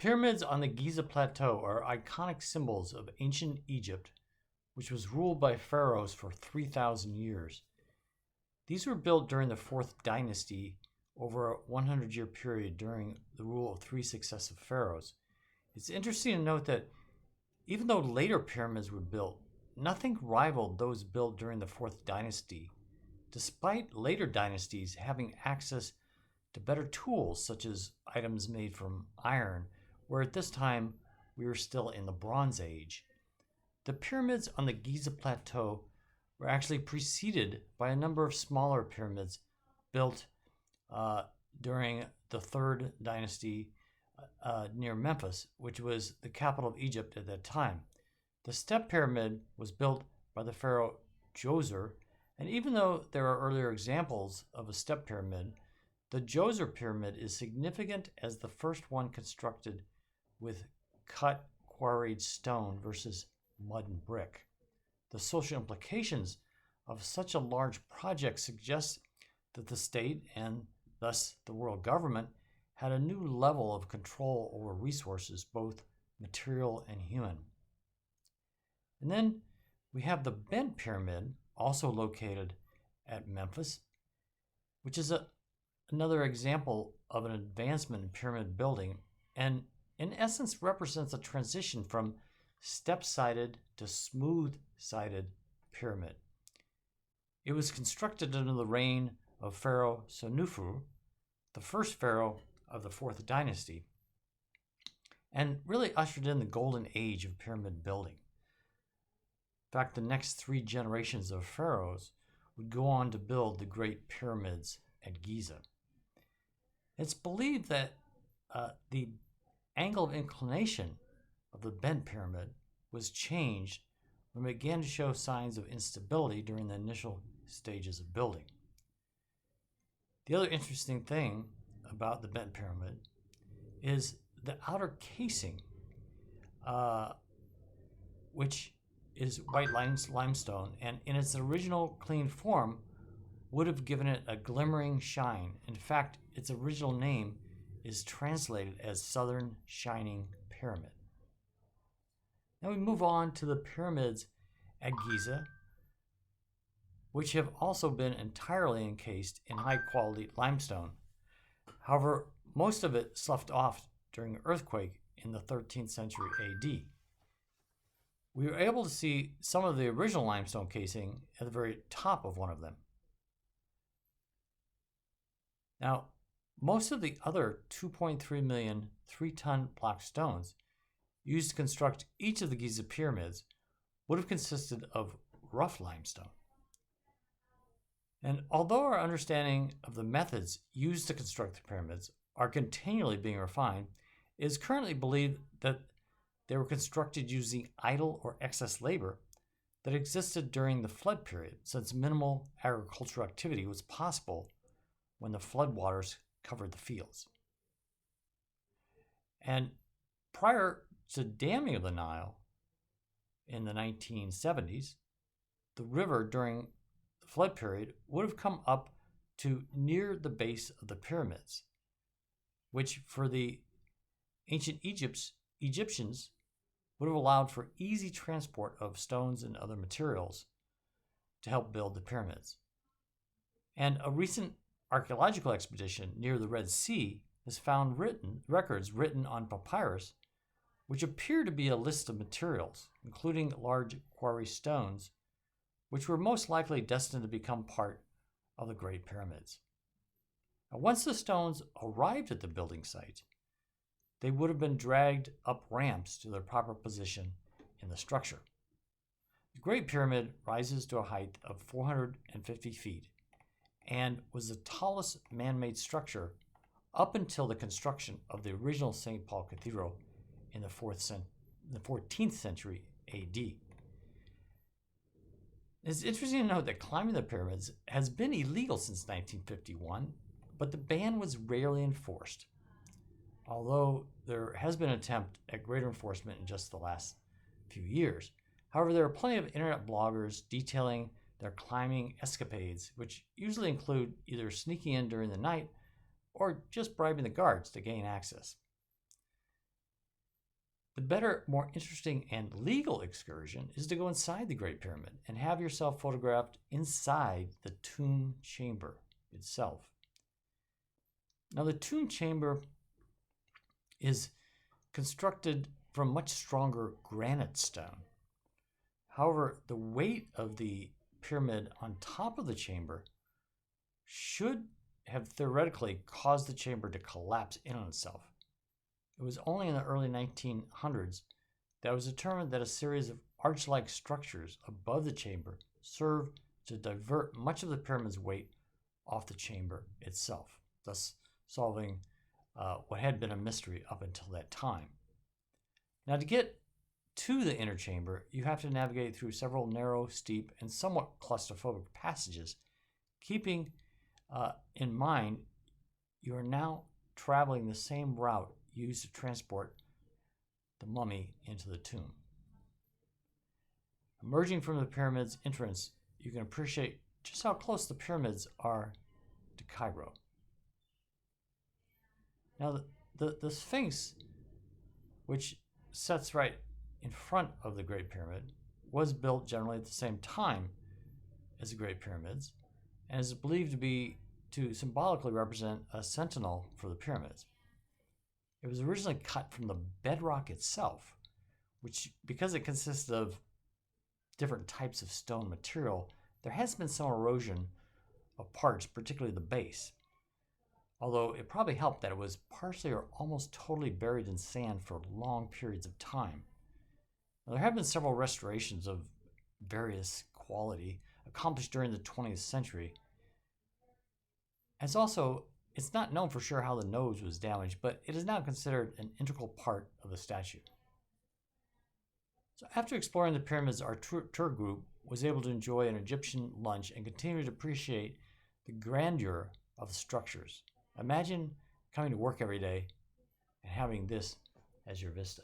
Pyramids on the Giza Plateau are iconic symbols of ancient Egypt, which was ruled by pharaohs for 3,000 years. These were built during the 4th dynasty over a 100-year period during the rule of 3 successive pharaohs. It's interesting to note that even though later pyramids were built, nothing rivaled those built during the 4th dynasty, despite later dynasties having access to better tools such as items made from iron, where at this time we were still in the Bronze Age. The pyramids on the Giza Plateau were actually preceded by a number of smaller pyramids built during the 3rd dynasty near Memphis, which was the capital of Egypt at that time. The step pyramid was built by the pharaoh Djoser, and even though there are earlier examples of a step pyramid, the Djoser pyramid is significant as the first one constructed with cut quarried stone versus mud and brick. The social implications of such a large project suggest that the state, and thus the world government, had a new level of control over resources, both material and human. And then we have the Bent Pyramid, also located at Memphis, which is another example of an advancement in pyramid building, and in essence represents a transition from step-sided to smooth-sided pyramid. It was constructed under the reign of Pharaoh Senufu, the first pharaoh of the 4th dynasty, and really ushered in the golden age of pyramid building. In fact, the next 3 generations of pharaohs would go on to build the great pyramids at Giza. It's believed that the angle of inclination of the Bent Pyramid was changed when it began to show signs of instability during the initial stages of building. The other interesting thing about the Bent Pyramid is the outer casing, which is white limestone, and in its original clean form would have given it a glimmering shine. In fact, its original name is translated as Southern Shining Pyramid. Now we move on to the pyramids at Giza, which have also been entirely encased in high-quality limestone. However, most of it sloughed off during an earthquake in the 13th century AD. We were able to see some of the original limestone casing at the very top of one of them. Now, most of the other 2.3 million 3-ton block stones used to construct each of the Giza pyramids would have consisted of rough limestone. And although our understanding of the methods used to construct the pyramids are continually being refined, it is currently believed that they were constructed using idle or excess labor that existed during the flood period, since minimal agricultural activity was possible when the floodwaters covered the fields. And prior to damming of the Nile in the 1970s, the river during the flood period would have come up to near the base of the pyramids, which for the ancient Egyptians would have allowed for easy transport of stones and other materials to help build the pyramids. And a recent archaeological expedition near the Red Sea has found records written on papyrus, which appear to be a list of materials, including large quarry stones, which were most likely destined to become part of the Great Pyramids. Now, once the stones arrived at the building site, they would have been dragged up ramps to their proper position in the structure. The Great Pyramid rises to a height of 450 feet and was the tallest man-made structure up until the construction of the original St. Paul Cathedral in the 14th century AD. It's interesting to note that climbing the pyramids has been illegal since 1951, but the ban was rarely enforced, although there has been an attempt at greater enforcement in just the last few years. However, there are plenty of internet bloggers detailing their climbing escapades, which usually include either sneaking in during the night or just bribing the guards to gain access. The better, more interesting, and legal excursion is to go inside the Great Pyramid and have yourself photographed inside the tomb chamber itself. Now, the tomb chamber is constructed from much stronger granite stone. However, the weight of the pyramid on top of the chamber should have theoretically caused the chamber to collapse in on itself. It was only in the early 1900s that it was determined that a series of arch-like structures above the chamber served to divert much of the pyramid's weight off the chamber itself, thus solving what had been a mystery up until that time. Now, to get to the inner chamber, you have to navigate through several narrow, steep, and somewhat claustrophobic passages, keeping in mind you are now traveling the same route used to transport the mummy into the tomb. Emerging from the pyramid's entrance, you can appreciate just how close the pyramids are to Cairo. Now, the Sphinx, which sits right in front of the Great Pyramid, was built generally at the same time as the Great Pyramids and is believed to symbolically represent a sentinel for the pyramids. It was originally cut from the bedrock itself, which, because it consists of different types of stone material, there has been some erosion of parts, particularly the base. Although it probably helped that it was partially or almost totally buried in sand for long periods of time. Now, there have been several restorations of various quality accomplished during the 20th century. It's not known for sure how the nose was damaged, but it is now considered an integral part of the statue. So after exploring the pyramids, our tour group was able to enjoy an Egyptian lunch and continue to appreciate the grandeur of the structures. Imagine coming to work every day and having this as your vista.